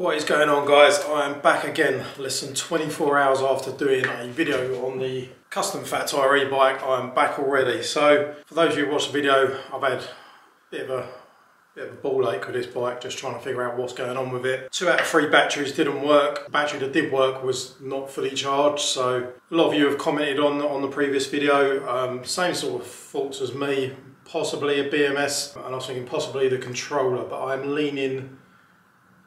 What is going on, guys? I am back again less than 24 hours after doing a video on the custom FAT-TYRE e-bike. I'm back already. So for those of you who watched the video, I've had a bit of a ball ache with this bike, just trying to figure out what's going on with it. 2 out of 3 batteries didn't work. The battery that did work was not fully charged, so a lot of you have commented on the previous video. Same sort of faults as me, possibly a BMS, and I was thinking possibly the controller, but I'm leaning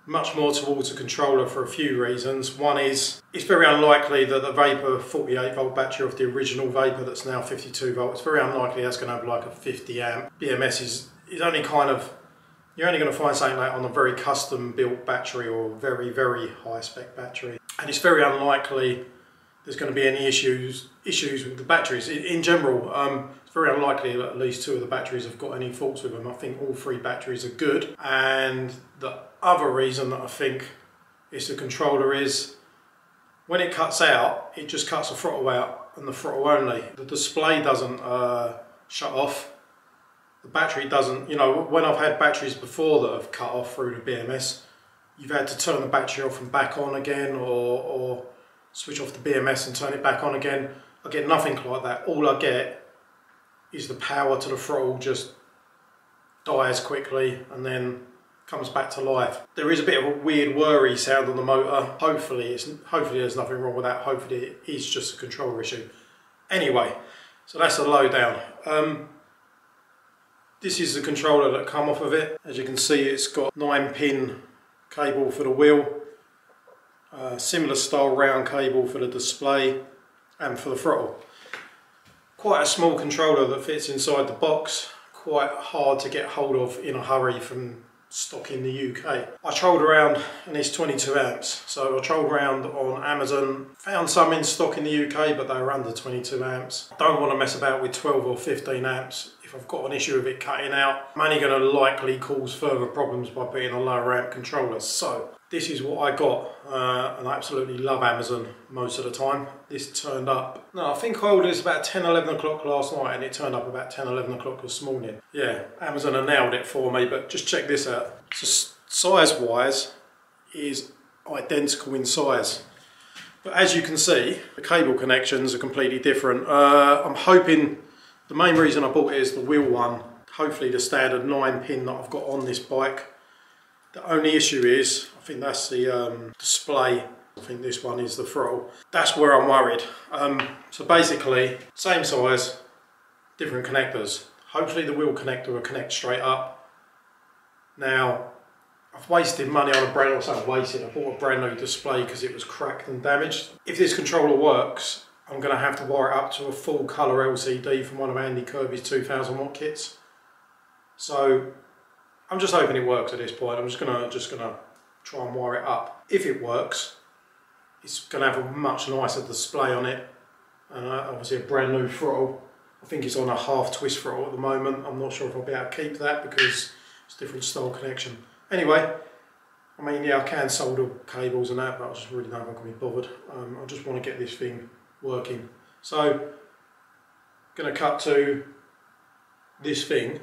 much more towards a controller for a few reasons. One is, it's very unlikely that the Vapor 48 volt battery of the original Vapor that's now 52 volt, it's very unlikely that's going to have like a 50 amp. BMS is only kind of, you're only going to find something like on a very custom built battery or very, very high spec battery. And it's very unlikely there's going to be any issues with the batteries. In general, it's very unlikely that at least 2 of the batteries have got any faults with them. I think all 3 batteries are good. And the other reason that I think it's the controller is when it cuts out, it just cuts the throttle out and the throttle only. The display doesn't shut off. The battery doesn't, you know, when I've had batteries before that have cut off through the BMS, you've had to turn the battery off and back on again, or switch off the BMS and turn it back on again. I get nothing like that. All I get is the power to the throttle just dies quickly and then comes back to life. There is a bit of a weird whirry sound on the motor. Hopefully there's nothing wrong with that. Hopefully it is just a controller issue. Anyway, so that's the lowdown. This is the controller that come off of it. As you can see, it's got 9-pin cable for the wheel, similar style round cable for the display and for the throttle. Quite a small controller that fits inside the box, quite hard to get hold of in a hurry from stock in the UK. I trolled around and it's 22 amps, so I trolled around on Amazon, found some in stock in the UK but they were under 22 amps. I don't want to mess about with 12 or 15 amps. If I've got an issue with it cutting out, I'm only going to likely cause further problems by putting a lower amp controller. So this is what I got, and I absolutely love Amazon most of the time. This turned up, no, I think I ordered this about 10, 11 o'clock last night and it turned up about 10, 11 o'clock this morning. Yeah, Amazon have nailed it for me, but just check this out. So size wise is identical in size. But as you can see, the cable connections are completely different. I'm hoping, the main reason I bought it is the wheel one, hopefully the standard 9-pin that I've got on this bike. The only issue is, I think that's the display. I think this one is the throttle. That's where I'm worried. So basically, same size, different connectors. Hopefully the wheel connector will connect straight up. Now, I've wasted money on a brand new, I bought a brand new display because it was cracked and damaged. If this controller works, I'm going to have to wire it up to a full colour LCD from one of Andy Kirby's 2000 watt kits. So I'm just hoping it works at this point. I'm just gonna try and wire it up. If it works, it's gonna have a much nicer display on it. Obviously a brand new throttle. I think it's on a half twist throttle at the moment. I'm not sure if I'll be able to keep that because it's a different style connection. Anyway, I mean, yeah, I can solder cables and that, but I just really don't think I can be bothered. I just want to get this thing working. So, gonna cut to this thing.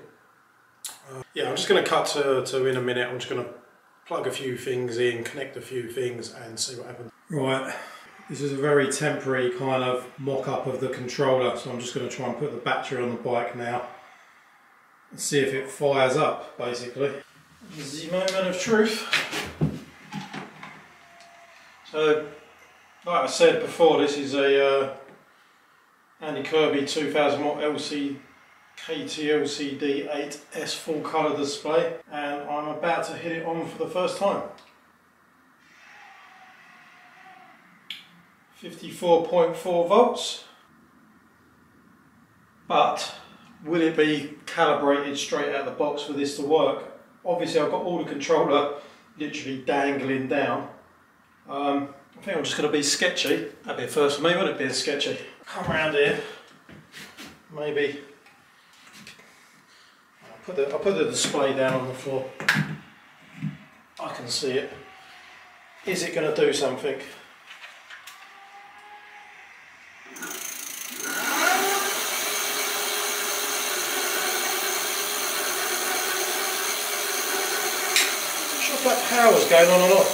Yeah, I'm just going to cut to in a minute. I'm just going to plug a few things in, connect a few things and see what happens. Right, this is a very temporary kind of mock-up of the controller, so I'm just going to try and put the battery on the bike now and see if it fires up, basically. This is the moment of truth. So, like I said before, this is a Andy Kirby 2000 watt KT-LCD 8S full colour display, and I'm about to hit it on for the first time. 54.4 volts, but will it be calibrated straight out of the box for this to work? Obviously I've got all the controller literally dangling down. I think I'm just going to be sketchy. That'd be a first for me, wouldn't it, being sketchy? Come around here, maybe. I'll put the display down on the floor. I can see it. Is it going to do something? Not sure if that power's going on or not.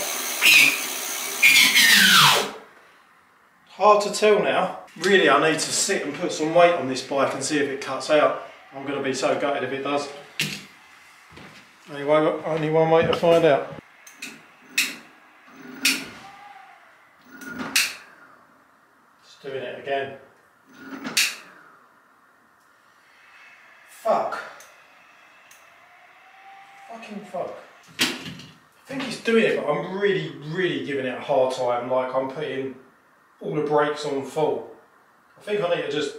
Hard to tell now. Really, I need to sit and put some weight on this bike and see if it cuts out. I'm going to be so gutted if it does. Only one way to find out. Just doing it again. Fuck. Fucking fuck. I think it's doing it, but I'm really giving it a hard time. Like I'm putting all the brakes on full. I think I need to just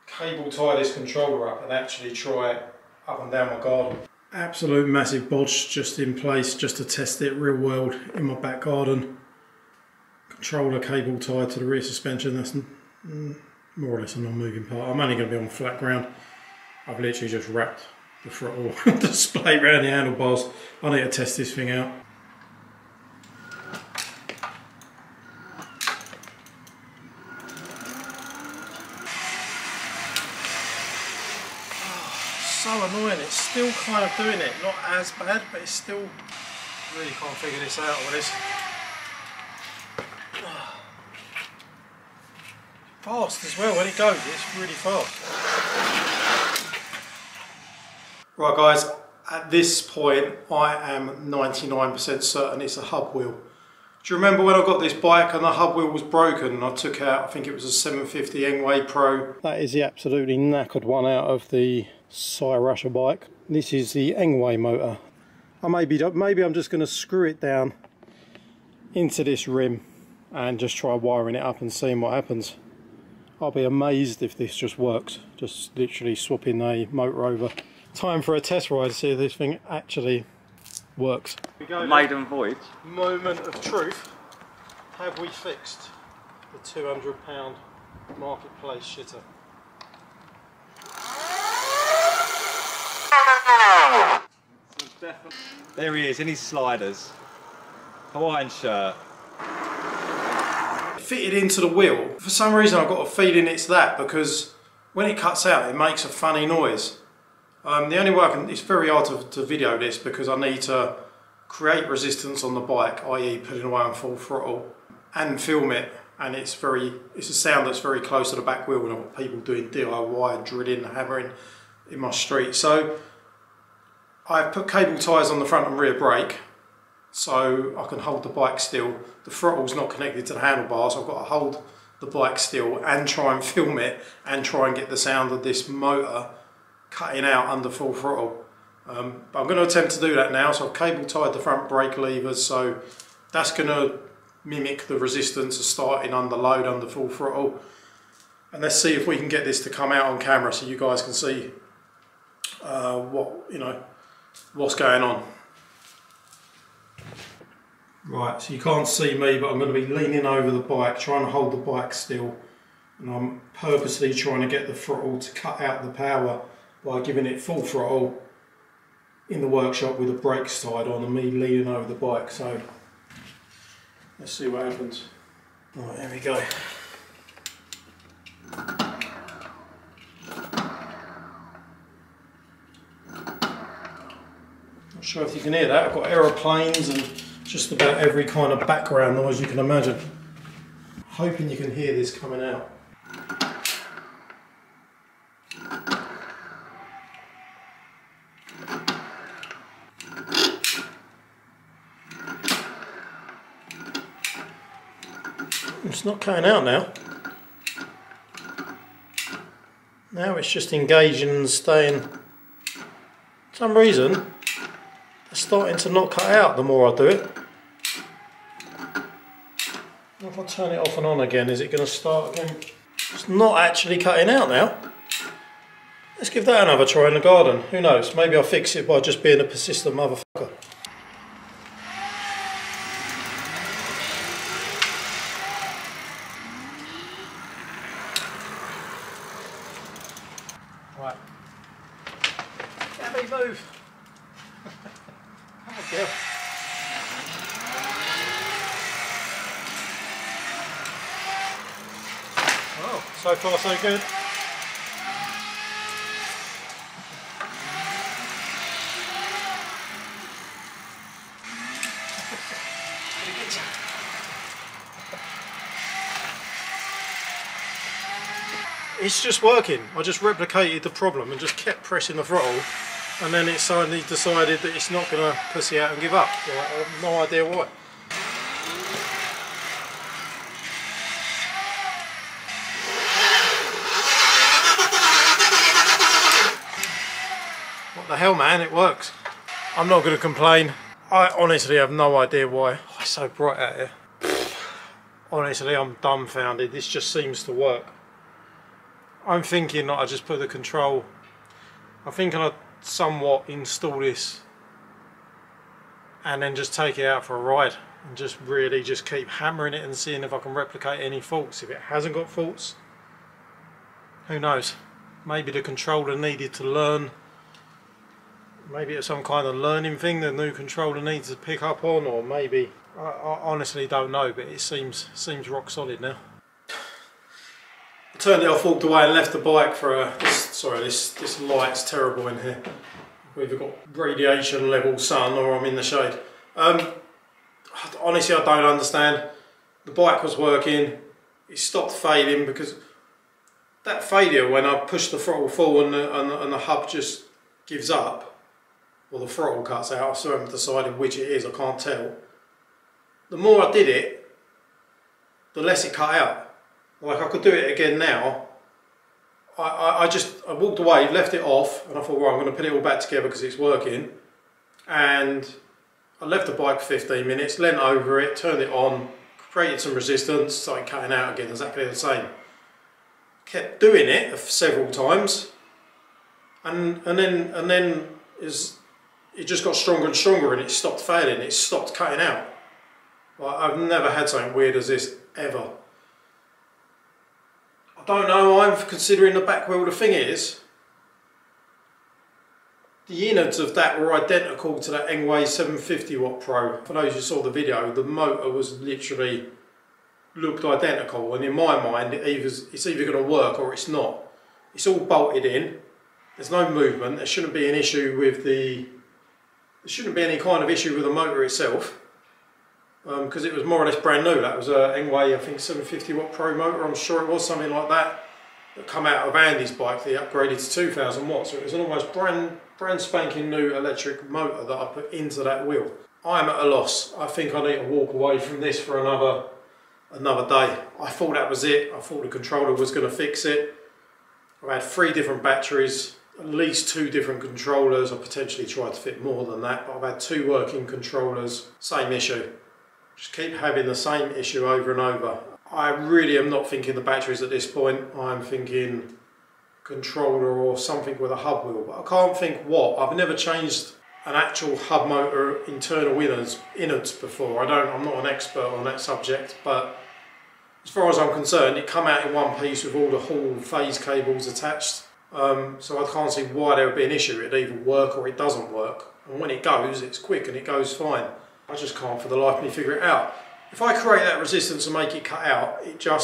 cable tie this controller up and actually try it up and down my garden. Absolute massive bodge just in place just to test it real world in my back garden. Controller cable tied to the rear suspension. That's more or less a non-moving part. I'm only going to be on flat ground. I've literally just wrapped the throttle display around the handlebars. I need to test this thing out. So annoying, it's still kind of doing it, not as bad, but it's still, really can't figure this out with this. Fast as well, when it goes, it's really fast. Right guys, at this point I am 99% certain it's a hub wheel. Do you remember when I got this bike and the hub wheel was broken and I took out, I think it was a 750 ENQUIRIES Pro. That is the absolutely knackered one out of the FAT-TYRE bike. This is the ENQUIRIES motor. Maybe I'm just going to screw it down into this rim and just try wiring it up and seeing what happens. I'll be amazed if this just works. Just literally swapping a motor over. Time for a test ride to see if this thing actually works. Here we go, maiden voyage. Moment of truth. Have we fixed the £200 marketplace shitter? There he is in his sliders. Hawaiian shirt. Fitted into the wheel. For some reason I've got a feeling it's that, because when it cuts out it makes a funny noise. The only way I can, it's very hard to video this because I need to create resistance on the bike, i.e. putting away on full throttle, and film it, and it's a sound that's very close to the back wheel, and I've got people doing DIY, drilling, hammering in my street. So I've put cable ties on the front and rear brake so I can hold the bike still. The throttle's not connected to the handlebars, so I've got to hold the bike still and try and film it and try and get the sound of this motor cutting out under full throttle. But I'm going to attempt to do that now, so I've cable tied the front brake levers, so that's going to mimic the resistance of starting under load, under full throttle. And let's see if we can get this to come out on camera so you guys can see what's going on. Right, so you can't see me, but I'm going to be leaning over the bike, trying to hold the bike still, and I'm purposely trying to get the throttle to cut out the power by giving it full throttle in the workshop with the brakes tied on and me leaning over the bike. So let's see what happens. Right, there we go. Not sure if you can hear that. I've got aeroplanes and just about every kind of background noise you can imagine. Hoping you can hear this coming out. It's not cutting out now. Now it's just engaging and staying. For some reason, it's starting to not cut out the more I do it. If I turn it off and on again, is it going to start again? It's not actually cutting out now. Let's give that another try in the garden. Who knows? Maybe I'll fix it by just being a persistent motherfucker. Right. Gabby, move. Come on, girl. Oh, so far so good. it's just working. I just replicated the problem and just kept pressing the throttle, and then it suddenly decided that it's not going to pussy out and give up. Well, I have no idea why. What the hell, man, it works. I'm not going to complain. I honestly have no idea why. Oh, it's so bright out here. Honestly, I'm dumbfounded. This just seems to work. I'm thinking that I just put the control. I'm thinking I somewhat install this and then just take it out for a ride and just really just keep hammering it and seeing if I can replicate any faults. If it hasn't got faults, who knows? Maybe the controller needed to learn. Maybe it's some kind of learning thing the new controller needs to pick up on, or maybe I honestly don't know, but it seems rock solid now. I turned it off, walked away and left the bike for a... This light's terrible in here. We've either got radiation level sun or I'm in the shade. Honestly, I don't understand. The bike was working, it stopped fading because that failure when I push the throttle full and the hub just gives up, or the throttle cuts out, I still haven't decided which it is, I can't tell. The more I did it, the less it cut out. Like, I could do it again now. I walked away, left it off, and I thought, well, I'm going to put it all back together because it's working. And I left the bike for 15 minutes, leant over it, turned it on, created some resistance, started cutting out again, exactly the same. Kept doing it several times, and then it just got stronger and stronger, and it stopped failing, it stopped cutting out. Like, I've never had something weird as this, ever. I don't know, I'm considering the back wheel. The thing is, the innards of that were identical to that ENQUIRIES 750 watt Pro. For those who saw the video, the motor was literally looked identical, and in my mind it's either going to work or it's not. It's all bolted in, there's no movement, there shouldn't be an issue with there shouldn't be any kind of issue with the motor itself, because it was more or less brand new. That was a ENQUIRIES, I think, 750 watt Pro motor, I'm sure it was something like that, that come out of Andy's bike. They upgraded to 2000 watts, so it was an almost brand spanking new electric motor that I put into that wheel. I'm at a loss. I think I need to walk away from this for another day. I thought that was it. I thought the controller was going to fix it. I've had 3 different batteries, at least 2 different controllers. I potentially tried to fit more than that, but I've had 2 working controllers, same issue. Just keep having the same issue over and over. I really am not thinking the batteries at this point. I'm thinking controller or something with a hub wheel, but I can't think what. I've never changed an actual hub motor internal innards before. I'm not an expert on that subject, but as far as I'm concerned, it come out in one piece with all the Hall phase cables attached. So I can't see why there would be an issue. It'd either work or it doesn't work. And when it goes, it's quick and it goes fine. I just can't for the life of me figure it out. If I create that resistance and make it cut out, it'll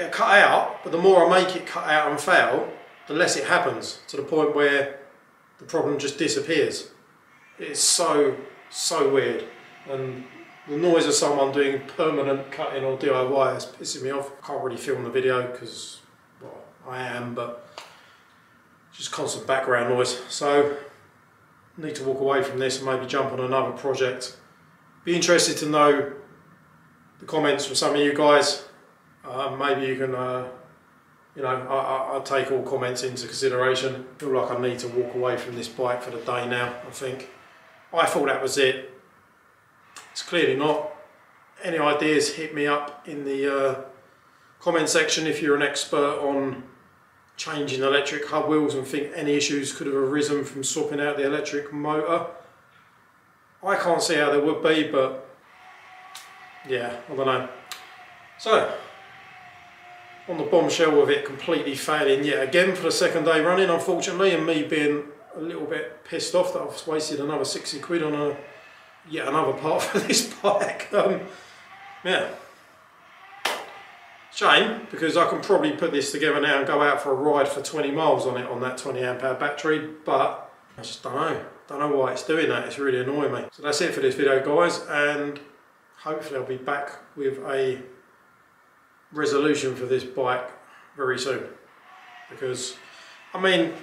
cut out, but the more I make it cut out and fail, the less it happens, to the point where the problem just disappears. It's so weird. And the noise of someone doing permanent cutting or DIY is pissing me off. I can't really film the video because, well, I am, but just constant background noise. So I need to walk away from this and maybe jump on another project. Be interested to know the comments from some of you guys. Maybe you can, you know, I take all comments into consideration. I feel like I need to walk away from this bike for the day now, I think. I thought that was it. It's clearly not. Any ideas, hit me up in the comment section if you're an expert on changing electric hub wheels and think any issues could have arisen from swapping out the electric motor. I can't see how there would be, but yeah, I don't know. So, on the bombshell of it completely failing yet again for the 2nd day running, unfortunately, and me being a little bit pissed off that I've wasted another 60 quid on yet another part for this bike. Yeah. Shame, because I can probably put this together now and go out for a ride for 20 miles on it on that 20 amp hour battery, but I just don't know. Don't know why it's doing that. It's really annoying me. So that's it for this video, guys, and hopefully I'll be back with a resolution for this bike very soon. because, I mean,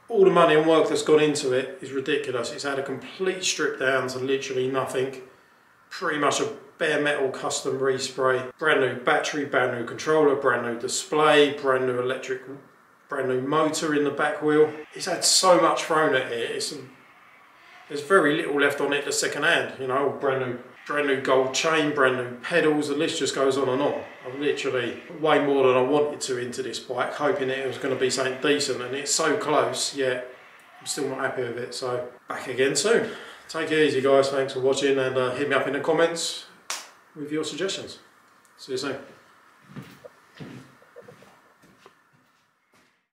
all the money and work that's gone into it is ridiculous. It's had a complete strip down to literally nothing. Pretty much a bare metal custom respray. Brand new battery, brand new controller, brand new display, brand new electric, brand new motor in the back wheel. It's had so much thrown at it. There's very little left on it that's second hand. You know, brand new gold chain, brand new pedals. The list just goes on and on. I've literally way more than I wanted to into this bike, hoping it was going to be something decent, and it's so close, yet I'm still not happy with it. So back again soon. Take it easy, guys. Thanks for watching, and hit me up in the comments with your suggestions. See you soon.